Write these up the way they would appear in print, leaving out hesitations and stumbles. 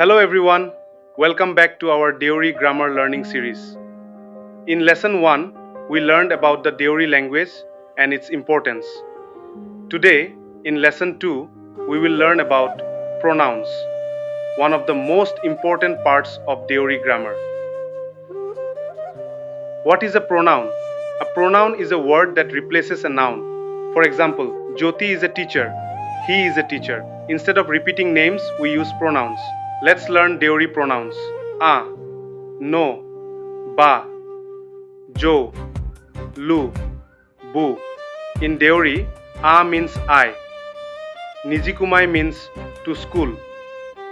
Hello everyone, welcome back to our Deori grammar learning series. In lesson 1, we learned about the Deori language and its importance. Today, in lesson 2, we will learn about pronouns, one of the most important parts of Deori grammar. What is a pronoun? A pronoun is a word that replaces a noun. For example, Jyoti is a teacher, he is a teacher. Instead of repeating names, we use pronouns. Let's learn Deori pronouns. A, no, ba, jo, lu, bu. In Deori, a means I, nijikumai means to school,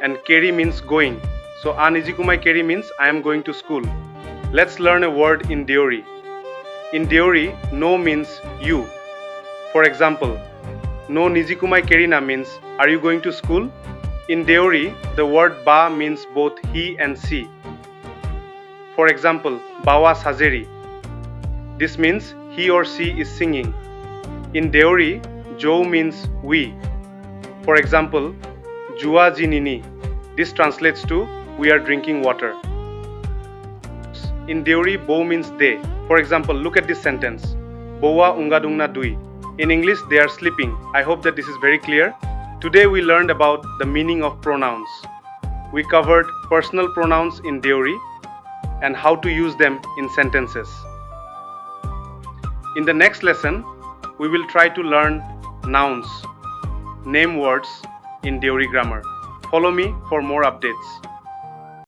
and keri means going. So a nijikumai keri means I am going to school. Let's learn a word in Deori. In Deori, no means you. For example, no nijikumai kerina means are you going to school? In Deori, the word ba means both he and she. For example, bawa sajeri. This means he or she is singing. In Deori, jo means we. For example, jua jinini. This translates to we are drinking water. In Deori, bo means they. For example, look at this sentence. Bowa ungadungna dui. In English, they are sleeping. I hope that this is very clear. Today we learned about the meaning of pronouns. We covered personal pronouns in Deori and how to use them in sentences. In the next lesson, we will try to learn nouns, name words in Deori grammar. Follow me for more updates.